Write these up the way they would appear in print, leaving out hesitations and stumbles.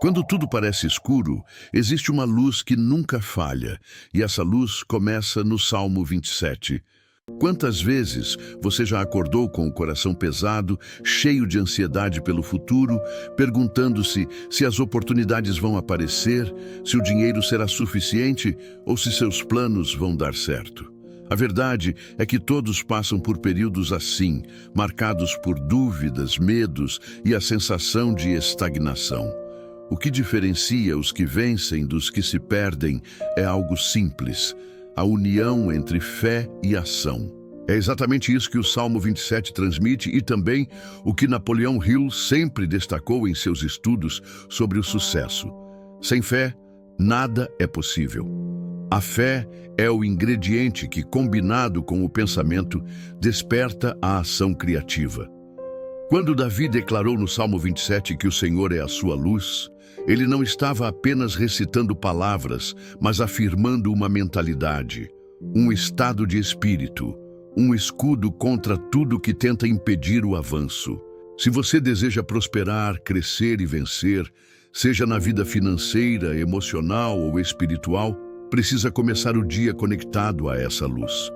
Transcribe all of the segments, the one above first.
Quando tudo parece escuro, existe uma luz que nunca falha, e essa luz começa no Salmo 27. Quantas vezes você já acordou com o coração pesado, cheio de ansiedade pelo futuro, perguntando-se se as oportunidades vão aparecer, se o dinheiro será suficiente ou se seus planos vão dar certo? A verdade é que todos passam por períodos assim, marcados por dúvidas, medos e a sensação de estagnação. O que diferencia os que vencem dos que se perdem é algo simples: a união entre fé e ação. É exatamente isso que o Salmo 27 transmite e também o que Napoleão Hill sempre destacou em seus estudos sobre o sucesso. Sem fé, nada é possível. A fé é o ingrediente que, combinado com o pensamento, desperta a ação criativa. Quando Davi declarou no Salmo 27 que o Senhor é a sua luz, ele não estava apenas recitando palavras, mas afirmando uma mentalidade, um estado de espírito, um escudo contra tudo que tenta impedir o avanço. Se você deseja prosperar, crescer e vencer, seja na vida financeira, emocional ou espiritual, precisa começar o dia conectado a essa luz.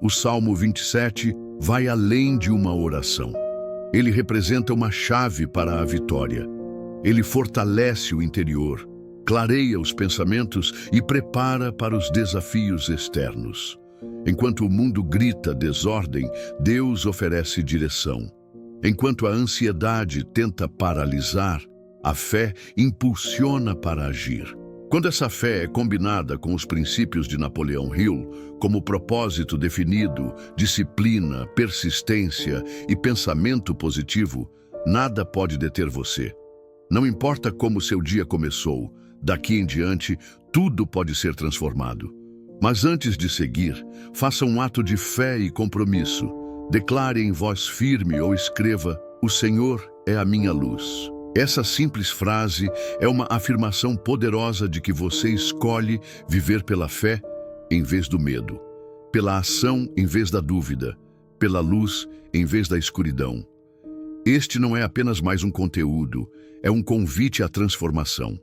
O Salmo 27 vai além de uma oração. Ele representa uma chave para a vitória. Ele fortalece o interior, clareia os pensamentos e prepara para os desafios externos. Enquanto o mundo grita desordem, Deus oferece direção. Enquanto a ansiedade tenta paralisar, a fé impulsiona para agir. Quando essa fé é combinada com os princípios de Napoleão Hill, como propósito definido, disciplina, persistência e pensamento positivo, nada pode deter você. Não importa como seu dia começou, daqui em diante, tudo pode ser transformado. Mas antes de seguir, faça um ato de fé e compromisso. Declare em voz firme ou escreva: "O Senhor é a minha luz". Essa simples frase é uma afirmação poderosa de que você escolhe viver pela fé em vez do medo, pela ação em vez da dúvida, pela luz em vez da escuridão. Este não é apenas mais um conteúdo, é um convite à transformação.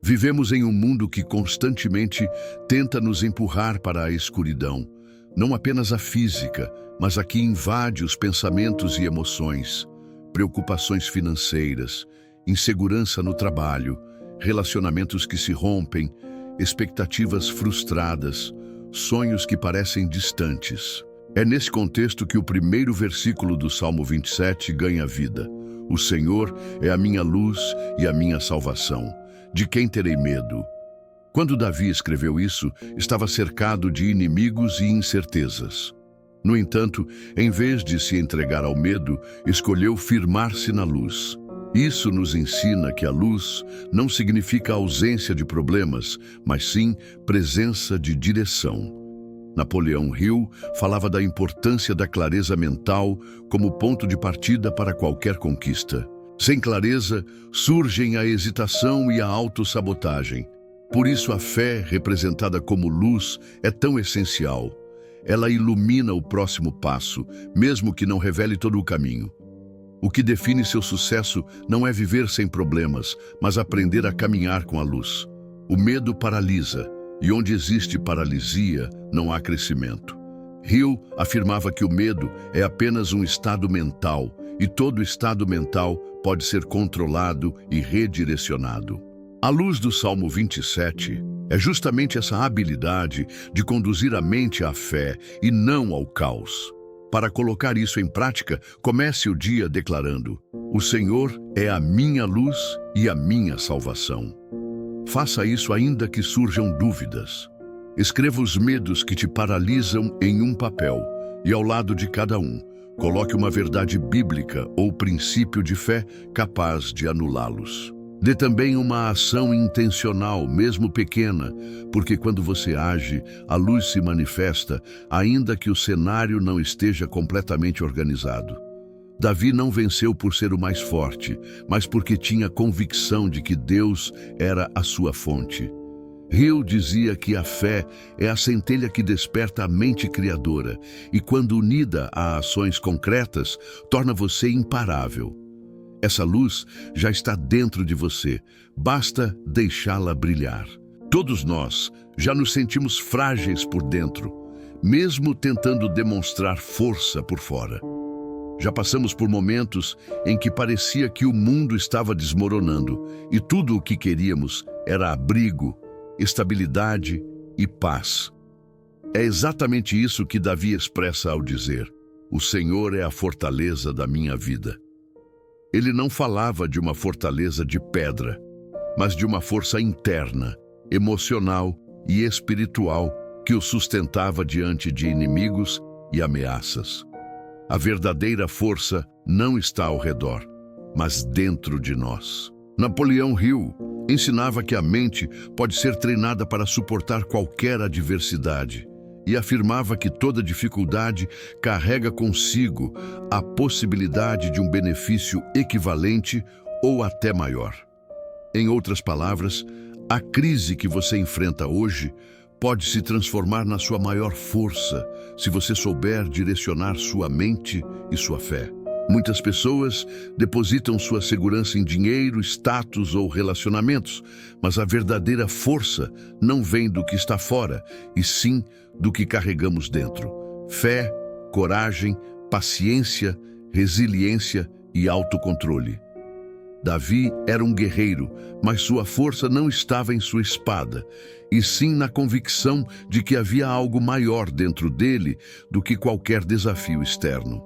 Vivemos em um mundo que constantemente tenta nos empurrar para a escuridão, não apenas a física, mas a que invade os pensamentos e emoções, preocupações financeiras, insegurança no trabalho, relacionamentos que se rompem, expectativas frustradas, sonhos que parecem distantes. É nesse contexto que o primeiro versículo do Salmo 27 ganha vida. O Senhor é a minha luz e a minha salvação. De quem terei medo? Quando Davi escreveu isso, estava cercado de inimigos e incertezas. No entanto, em vez de se entregar ao medo, escolheu firmar-se na luz. Isso nos ensina que a luz não significa ausência de problemas, mas sim presença de direção. Napoleão Hill falava da importância da clareza mental como ponto de partida para qualquer conquista. Sem clareza, surgem a hesitação e a autossabotagem. Por isso a fé, representada como luz, é tão essencial. Ela ilumina o próximo passo, mesmo que não revele todo o caminho. O que define seu sucesso não é viver sem problemas, mas aprender a caminhar com a luz. O medo paralisa, e onde existe paralisia, não há crescimento. Hill afirmava que o medo é apenas um estado mental, e todo estado mental pode ser controlado e redirecionado. A luz do Salmo 27 é justamente essa habilidade de conduzir a mente à fé e não ao caos. Para colocar isso em prática, comece o dia declarando: "O Senhor é a minha luz e a minha salvação". Faça isso ainda que surjam dúvidas. Escreva os medos que te paralisam em um papel e ao lado de cada um, coloque uma verdade bíblica ou princípio de fé capaz de anulá-los. Dê também uma ação intencional, mesmo pequena, porque quando você age, a luz se manifesta, ainda que o cenário não esteja completamente organizado. Davi não venceu por ser o mais forte, mas porque tinha convicção de que Deus era a sua fonte. Hill dizia que a fé é a centelha que desperta a mente criadora e, quando unida a ações concretas, torna você imparável. Essa luz já está dentro de você, basta deixá-la brilhar. Todos nós já nos sentimos frágeis por dentro, mesmo tentando demonstrar força por fora. Já passamos por momentos em que parecia que o mundo estava desmoronando e tudo o que queríamos era abrigo, estabilidade e paz. É exatamente isso que Davi expressa ao dizer: "O Senhor é a fortaleza da minha vida." Ele não falava de uma fortaleza de pedra, mas de uma força interna, emocional e espiritual que o sustentava diante de inimigos e ameaças. A verdadeira força não está ao redor, mas dentro de nós. Napoleão Hill ensinava que a mente pode ser treinada para suportar qualquer adversidade e afirmava que toda dificuldade carrega consigo a possibilidade de um benefício equivalente ou até maior. Em outras palavras, a crise que você enfrenta hoje pode se transformar na sua maior força se você souber direcionar sua mente e sua fé. Muitas pessoas depositam sua segurança em dinheiro, status ou relacionamentos, mas a verdadeira força não vem do que está fora, e sim do que carregamos dentro. Fé, coragem, paciência, resiliência e autocontrole. Davi era um guerreiro, mas sua força não estava em sua espada, e sim na convicção de que havia algo maior dentro dele do que qualquer desafio externo.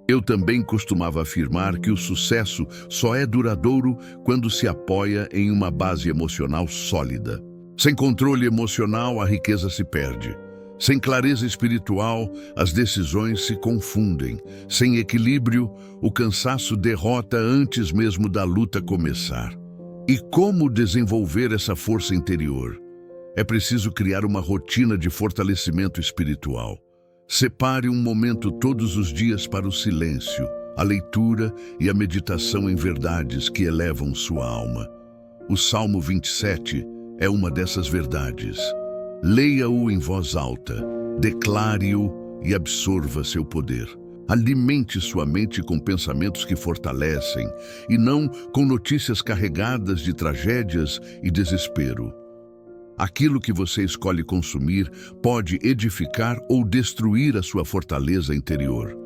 Eu também costumava afirmar que o sucesso só é duradouro quando se apoia em uma base emocional sólida. Sem controle emocional, a riqueza se perde. Sem clareza espiritual, as decisões se confundem. Sem equilíbrio, o cansaço derrota antes mesmo da luta começar. E como desenvolver essa força interior? É preciso criar uma rotina de fortalecimento espiritual. Separe um momento todos os dias para o silêncio, a leitura e a meditação em verdades que elevam sua alma. O Salmo 27 é uma dessas verdades. Leia-o em voz alta, declare-o e absorva seu poder. Alimente sua mente com pensamentos que fortalecem e não com notícias carregadas de tragédias e desespero. Aquilo que você escolhe consumir pode edificar ou destruir a sua fortaleza interior.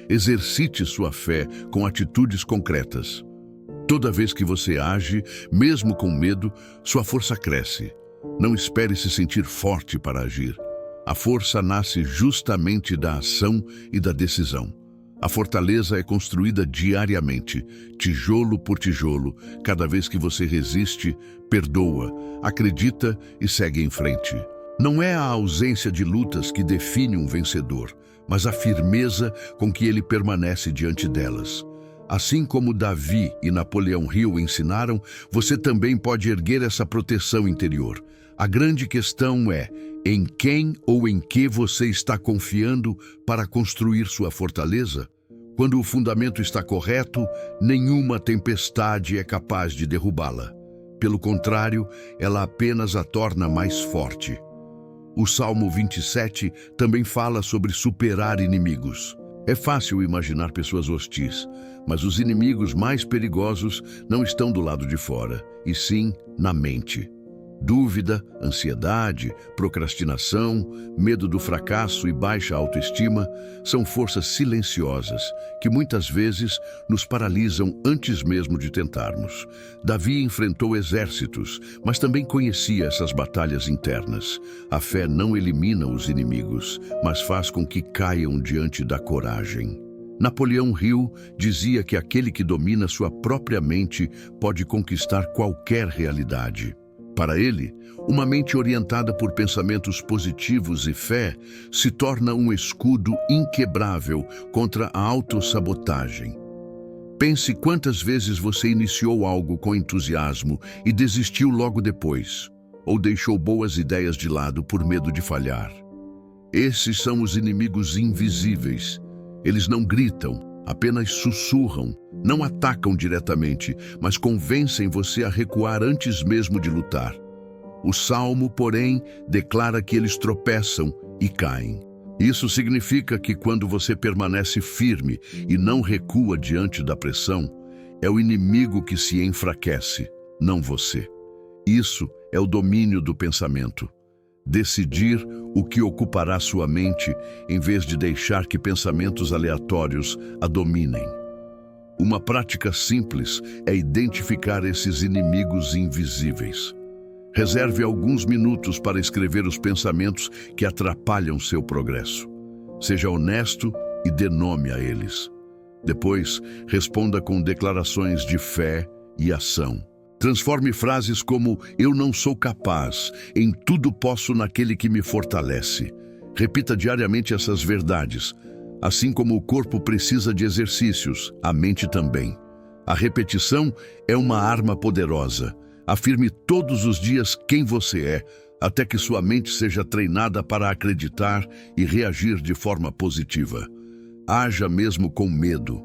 Exercite sua fé com atitudes concretas. Toda vez que você age, mesmo com medo, sua força cresce. Não espere se sentir forte para agir. A força nasce justamente da ação e da decisão. A fortaleza é construída diariamente, tijolo por tijolo. Cada vez que você resiste, perdoa, acredita e segue em frente. Não é a ausência de lutas que define um vencedor, mas a firmeza com que ele permanece diante delas. Assim como Davi e Napoleão Hill ensinaram, você também pode erguer essa proteção interior. A grande questão é: em quem ou em que você está confiando para construir sua fortaleza? Quando o fundamento está correto, nenhuma tempestade é capaz de derrubá-la. Pelo contrário, ela apenas a torna mais forte. O Salmo 27 também fala sobre superar inimigos. É fácil imaginar pessoas hostis, mas os inimigos mais perigosos não estão do lado de fora, e sim na mente. Dúvida, ansiedade, procrastinação, medo do fracasso e baixa autoestima são forças silenciosas que muitas vezes nos paralisam antes mesmo de tentarmos. Davi enfrentou exércitos, mas também conhecia essas batalhas internas. A fé não elimina os inimigos, mas faz com que caiam diante da coragem. Napoleão Hill dizia que aquele que domina sua própria mente pode conquistar qualquer realidade. Para ele, uma mente orientada por pensamentos positivos e fé se torna um escudo inquebrável contra a autossabotagem. Pense quantas vezes você iniciou algo com entusiasmo e desistiu logo depois, ou deixou boas ideias de lado por medo de falhar. Esses são os inimigos invisíveis. Eles não gritam, apenas sussurram, não atacam diretamente, mas convencem você a recuar antes mesmo de lutar. O Salmo, porém, declara que eles tropeçam e caem. Isso significa que quando você permanece firme e não recua diante da pressão, É o inimigo que se enfraquece, não você. Isso é o domínio do pensamento. Decidir o que ocupará sua mente em vez de deixar que pensamentos aleatórios a dominem. Uma prática simples é identificar esses inimigos invisíveis. Reserve alguns minutos para escrever os pensamentos que atrapalham seu progresso. Seja honesto e dê nome a eles. Depois, responda com declarações de fé e ação. Transforme frases como "eu não sou capaz", em "tudo posso naquele que me fortalece". Repita diariamente essas verdades. Assim como o corpo precisa de exercícios, a mente também. A repetição é uma arma poderosa. Afirme todos os dias quem você é, até que sua mente seja treinada para acreditar e reagir de forma positiva. Haja mesmo com medo.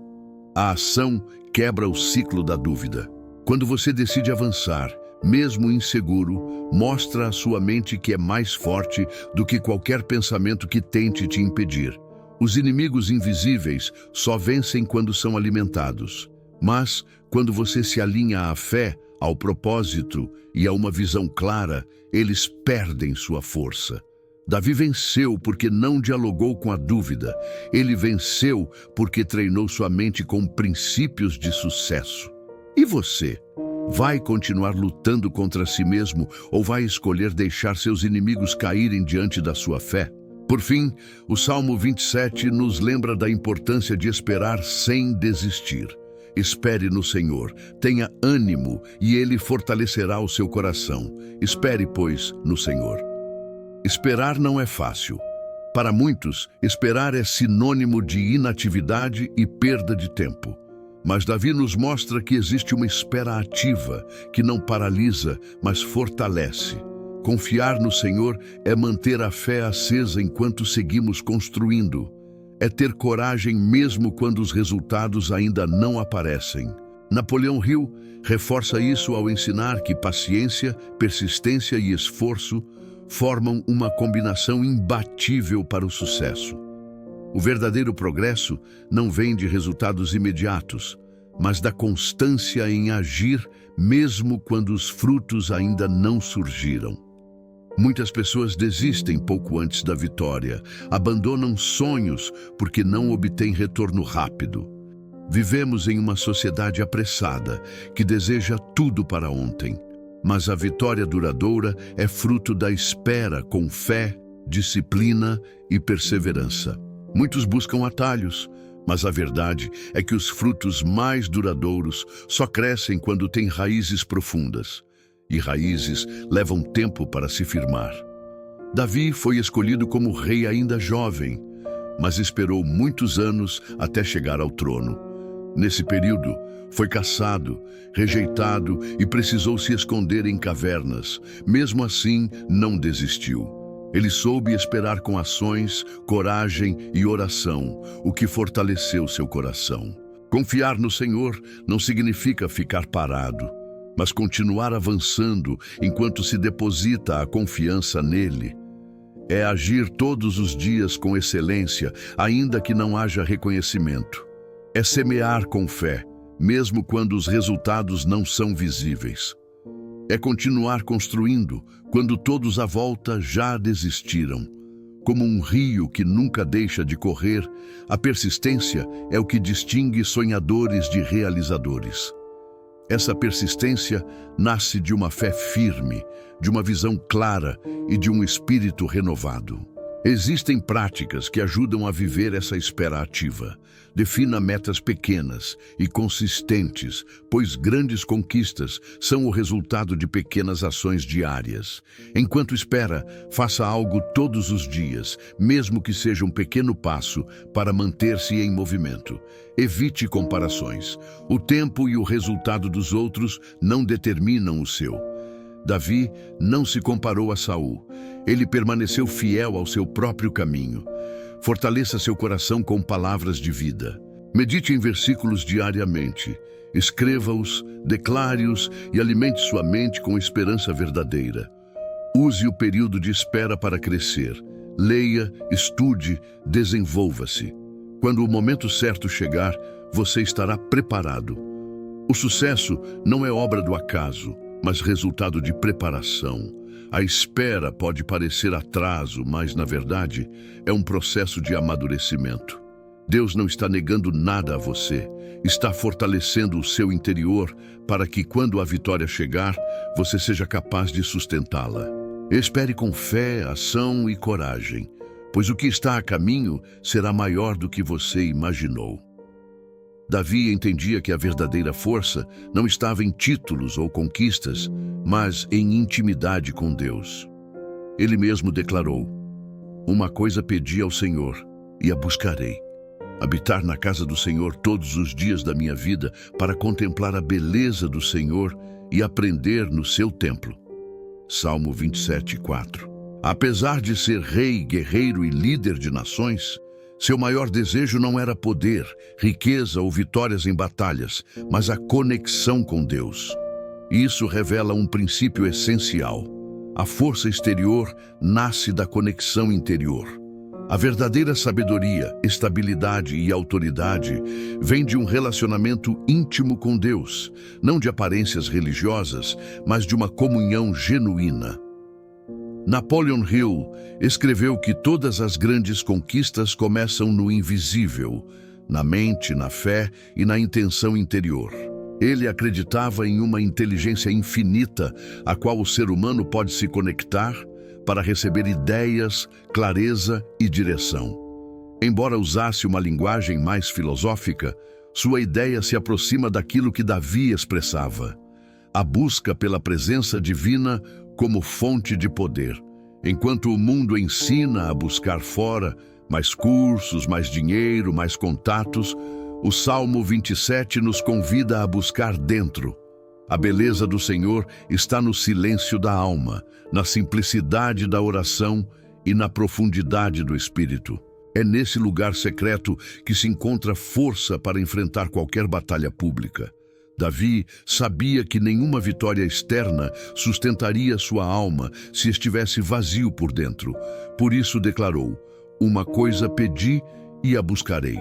A ação quebra o ciclo da dúvida. Quando você decide avançar, mesmo inseguro, mostra à sua mente que é mais forte do que qualquer pensamento que tente te impedir. Os inimigos invisíveis só vencem quando são alimentados. Mas, quando você se alinha à fé, ao propósito e a uma visão clara, eles perdem sua força. Davi venceu porque não dialogou com a dúvida. Ele venceu porque treinou sua mente com princípios de sucesso. E você? Vai continuar lutando contra si mesmo ou vai escolher deixar seus inimigos caírem diante da sua fé? Por fim, o Salmo 27 nos lembra da importância de esperar sem desistir. Espere no Senhor, tenha ânimo e Ele fortalecerá o seu coração. Espere, pois, no Senhor. Esperar não é fácil. Para muitos, esperar é sinônimo de inatividade e perda de tempo. Mas Davi nos mostra que existe uma espera ativa, que não paralisa, mas fortalece. Confiar no Senhor é manter a fé acesa enquanto seguimos construindo. É ter coragem mesmo quando os resultados ainda não aparecem. Napoleão Hill reforça isso ao ensinar que paciência, persistência e esforço formam uma combinação imbatível para o sucesso. O verdadeiro progresso não vem de resultados imediatos, mas da constância em agir mesmo quando os frutos ainda não surgiram. Muitas pessoas desistem pouco antes da vitória, abandonam sonhos porque não obtêm retorno rápido. Vivemos em uma sociedade apressada, que deseja tudo para ontem. Mas a vitória duradoura é fruto da espera com fé, disciplina e perseverança. Muitos buscam atalhos, mas a verdade é que os frutos mais duradouros só crescem quando têm raízes profundas. E raízes levam tempo para se firmar. Davi foi escolhido como rei ainda jovem, mas esperou muitos anos até chegar ao trono. Nesse período, foi caçado, rejeitado e precisou se esconder em cavernas. Mesmo assim, não desistiu. Ele soube esperar com ações, coragem e oração, o que fortaleceu seu coração. Confiar no Senhor não significa ficar parado, mas continuar avançando enquanto se deposita a confiança nele. É agir todos os dias com excelência, ainda que não haja reconhecimento. É semear com fé, mesmo quando os resultados não são visíveis. É continuar construindo, quando todos à volta já desistiram. Como um rio que nunca deixa de correr, a persistência é o que distingue sonhadores de realizadores. Essa persistência nasce de uma fé firme, de uma visão clara e de um espírito renovado. Existem práticas que ajudam a viver essa espera ativa. Defina metas pequenas e consistentes, pois grandes conquistas são o resultado de pequenas ações diárias. Enquanto espera, faça algo todos os dias, mesmo que seja um pequeno passo, para manter-se em movimento. Evite comparações. O tempo e o resultado dos outros não determinam o seu. Davi não se comparou a Saul. Ele permaneceu fiel ao seu próprio caminho. Fortaleça seu coração com palavras de vida. Medite em versículos diariamente. Escreva-os, declare-os e alimente sua mente com esperança verdadeira. Use o período de espera para crescer. Leia, estude, desenvolva-se. Quando o momento certo chegar, você estará preparado. O sucesso não é obra do acaso, mas resultado de preparação. A espera pode parecer atraso, mas, na verdade, é um processo de amadurecimento. Deus não está negando nada a você, está fortalecendo o seu interior para que, quando a vitória chegar, você seja capaz de sustentá-la. Espere com fé, ação e coragem, pois o que está a caminho será maior do que você imaginou. Davi entendia que a verdadeira força não estava em títulos ou conquistas, mas em intimidade com Deus. Ele mesmo declarou: "Uma coisa pedi ao Senhor, e a buscarei: habitar na casa do Senhor todos os dias da minha vida, para contemplar a beleza do Senhor e aprender no seu templo." Salmo 27:4. Apesar de ser rei, guerreiro e líder de nações, seu maior desejo não era poder, riqueza ou vitórias em batalhas, mas a conexão com Deus. Isso revela um princípio essencial. A força exterior nasce da conexão interior. A verdadeira sabedoria, estabilidade e autoridade vem de um relacionamento íntimo com Deus, não de aparências religiosas, mas de uma comunhão genuína. Napoleon Hill escreveu que todas as grandes conquistas começam no invisível, na mente, na fé e na intenção interior. Ele acreditava em uma inteligência infinita, a qual o ser humano pode se conectar para receber ideias, clareza e direção. Embora usasse uma linguagem mais filosófica, sua ideia se aproxima daquilo que Davi expressava: a busca pela presença divina como fonte de poder. Enquanto o mundo ensina a buscar fora mais cursos, mais dinheiro, mais contatos, o Salmo 27 nos convida a buscar dentro. A beleza do Senhor está no silêncio da alma, na simplicidade da oração e na profundidade do espírito. É nesse lugar secreto que se encontra força para enfrentar qualquer batalha pública. Davi sabia que nenhuma vitória externa sustentaria sua alma se estivesse vazio por dentro. Por isso declarou: "Uma coisa pedi e a buscarei."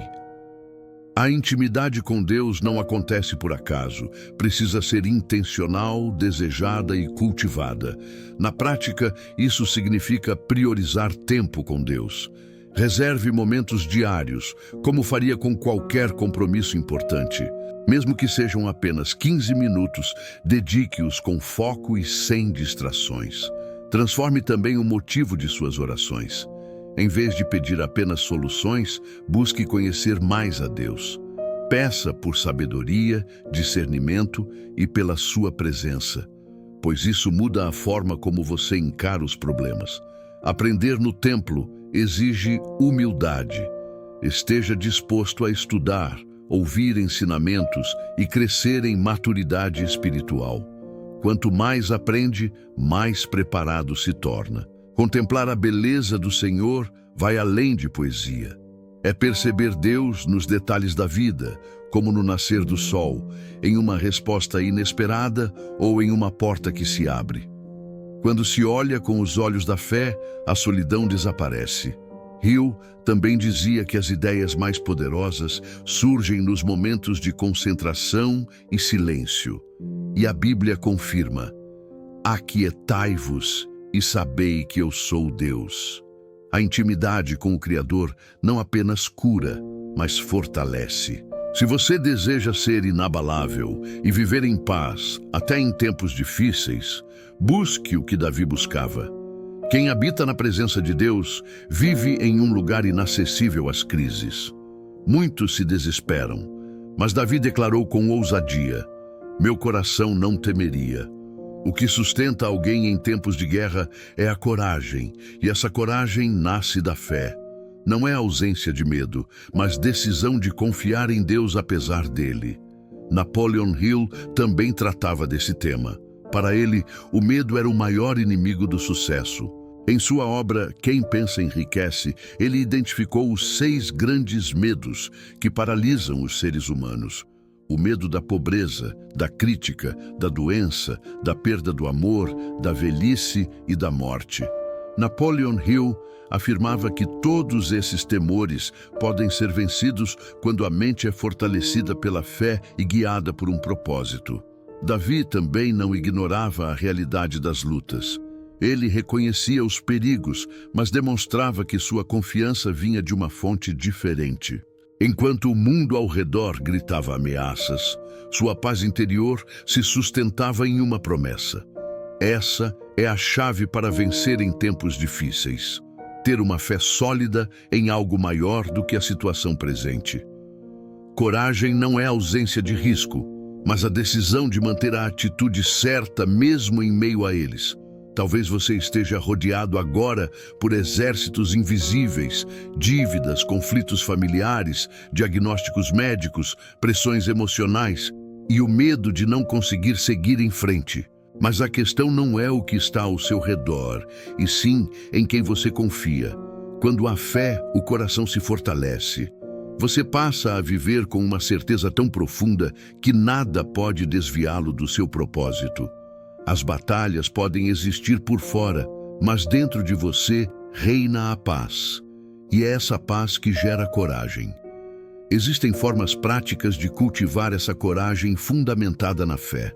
A intimidade com Deus não acontece por acaso, precisa ser intencional, desejada e cultivada. Na prática, isso significa priorizar tempo com Deus. Reserve momentos diários, como faria com qualquer compromisso importante. Mesmo que sejam apenas 15 minutos, dedique-os com foco e sem distrações. Transforme também o motivo de suas orações. Em vez de pedir apenas soluções, busque conhecer mais a Deus. Peça por sabedoria, discernimento e pela sua presença, pois isso muda a forma como você encara os problemas. Aprender no templo exige humildade. Esteja disposto a estudar, ouvir ensinamentos e crescer em maturidade espiritual. Quanto mais aprende, mais preparado se torna. Contemplar a beleza do Senhor vai além de poesia. É perceber Deus nos detalhes da vida, como no nascer do sol, em uma resposta inesperada ou em uma porta que se abre. Quando se olha com os olhos da fé, a solidão desaparece. Hill também dizia que as ideias mais poderosas surgem nos momentos de concentração e silêncio. E a Bíblia confirma: "Aquietai-vos e sabei que eu sou Deus." A intimidade com o Criador não apenas cura, mas fortalece. Se você deseja ser inabalável e viver em paz, até em tempos difíceis, busque o que Davi buscava. Quem habita na presença de Deus vive em um lugar inacessível às crises. Muitos se desesperam, mas Davi declarou com ousadia: "Meu coração não temeria." O que sustenta alguém em tempos de guerra é a coragem, e essa coragem nasce da fé. Não é ausência de medo, mas decisão de confiar em Deus apesar dele. Napoleon Hill também tratava desse tema. Para ele, o medo era o maior inimigo do sucesso. Em sua obra Quem Pensa Enriquece, ele identificou os 6 grandes medos que paralisam os seres humanos. O medo da pobreza, da crítica, da doença, da perda do amor, da velhice e da morte. Napoleon Hill afirmava que todos esses temores podem ser vencidos quando a mente é fortalecida pela fé e guiada por um propósito. Davi também não ignorava a realidade das lutas. Ele reconhecia os perigos, mas demonstrava que sua confiança vinha de uma fonte diferente. Enquanto o mundo ao redor gritava ameaças, sua paz interior se sustentava em uma promessa. Essa é a chave para vencer em tempos difíceis. Ter uma fé sólida em algo maior do que a situação presente. Coragem não é ausência de risco, mas a decisão de manter a atitude certa mesmo em meio a eles. Talvez você esteja rodeado agora por exércitos invisíveis, dívidas, conflitos familiares, diagnósticos médicos, pressões emocionais e o medo de não conseguir seguir em frente. Mas a questão não é o que está ao seu redor, e sim em quem você confia. Quando há fé, o coração se fortalece. Você passa a viver com uma certeza tão profunda que nada pode desviá-lo do seu propósito. As batalhas podem existir por fora, mas dentro de você reina a paz. E é essa paz que gera coragem. Existem formas práticas de cultivar essa coragem fundamentada na fé.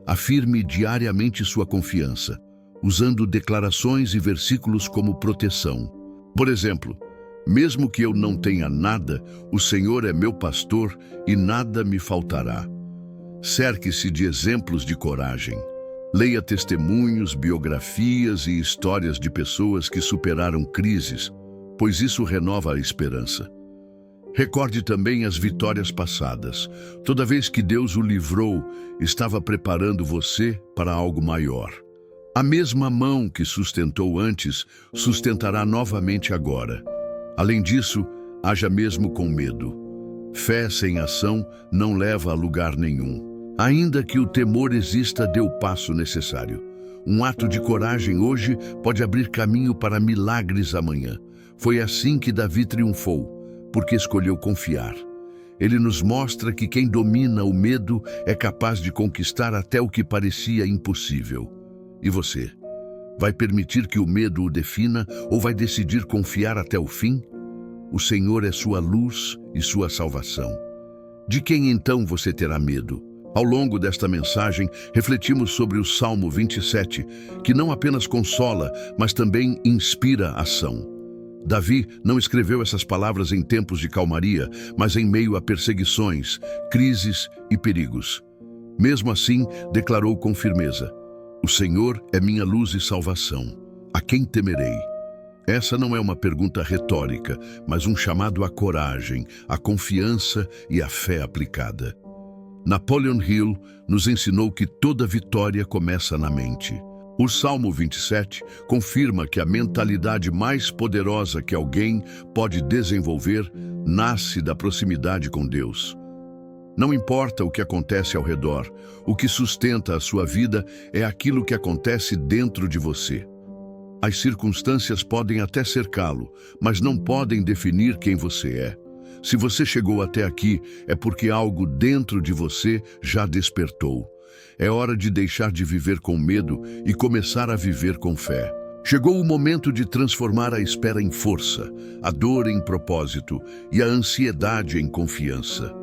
Afirme diariamente sua confiança, usando declarações e versículos como proteção. Por exemplo, mesmo que eu não tenha nada, o Senhor é meu pastor e nada me faltará. Cerque-se de exemplos de coragem. Leia testemunhos, biografias e histórias de pessoas que superaram crises, pois isso renova a esperança. Recorde também as vitórias passadas. Toda vez que Deus o livrou, estava preparando você para algo maior. A mesma mão que sustentou antes, sustentará novamente agora. Além disso, haja mesmo com medo. Fé sem ação não leva a lugar nenhum. Ainda que o temor exista, dê o passo necessário. Um ato de coragem hoje pode abrir caminho para milagres amanhã. Foi assim que Davi triunfou, porque escolheu confiar. Ele nos mostra que quem domina o medo é capaz de conquistar até o que parecia impossível. E você? Vai permitir que o medo o defina ou vai decidir confiar até o fim? O Senhor é sua luz e sua salvação. De quem então você terá medo? Ao longo desta mensagem, refletimos sobre o Salmo 27, que não apenas consola, mas também inspira ação. Davi não escreveu essas palavras em tempos de calmaria, mas em meio a perseguições, crises e perigos. Mesmo assim, declarou com firmeza: "O Senhor é minha luz e salvação. A quem temerei?" Essa não é uma pergunta retórica, mas um chamado à coragem, à confiança e à fé aplicada. Napoleon Hill nos ensinou que toda vitória começa na mente. O Salmo 27 confirma que a mentalidade mais poderosa que alguém pode desenvolver nasce da proximidade com Deus. Não importa o que acontece ao redor, o que sustenta a sua vida é aquilo que acontece dentro de você. As circunstâncias podem até cercá-lo, mas não podem definir quem você é. Se você chegou até aqui, é porque algo dentro de você já despertou. É hora de deixar de viver com medo e começar a viver com fé. Chegou o momento de transformar a espera em força, a dor em propósito e a ansiedade em confiança.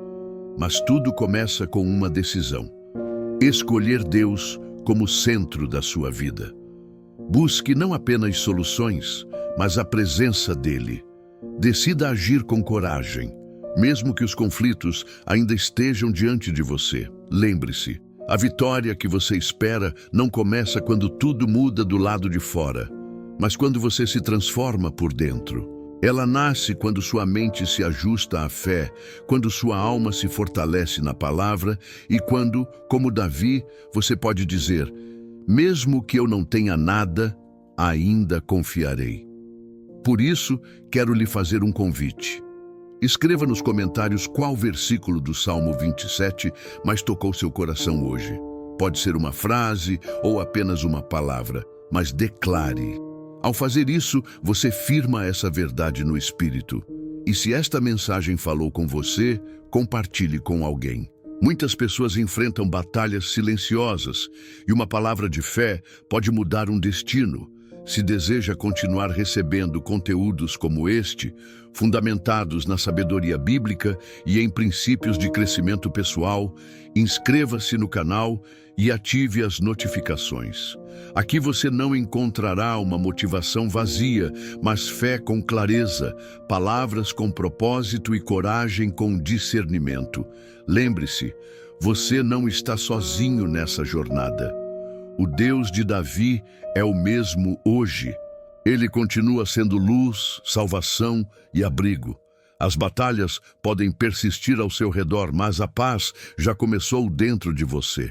Mas tudo começa com uma decisão: escolher Deus como centro da sua vida. Busque não apenas soluções, mas a presença dele. Decida agir com coragem, mesmo que os conflitos ainda estejam diante de você. Lembre-se, a vitória que você espera não começa quando tudo muda do lado de fora, mas quando você se transforma por dentro. Ela nasce quando sua mente se ajusta à fé, quando sua alma se fortalece na palavra e quando, como Davi, você pode dizer: "Mesmo que eu não tenha nada, ainda confiarei." Por isso, quero lhe fazer um convite. Escreva nos comentários qual versículo do Salmo 27 mais tocou seu coração hoje. Pode ser uma frase ou apenas uma palavra, mas declare. Ao fazer isso, você firma essa verdade no espírito. E se esta mensagem falou com você, compartilhe com alguém. Muitas pessoas enfrentam batalhas silenciosas e uma palavra de fé pode mudar um destino. Se deseja continuar recebendo conteúdos como este, fundamentados na sabedoria bíblica e em princípios de crescimento pessoal, inscreva-se no canal e ative as notificações. Aqui você não encontrará uma motivação vazia, mas fé com clareza, palavras com propósito e coragem com discernimento. Lembre-se, você não está sozinho nessa jornada. O Deus de Davi é o mesmo hoje. Ele continua sendo luz, salvação e abrigo. As batalhas podem persistir ao seu redor, mas a paz já começou dentro de você.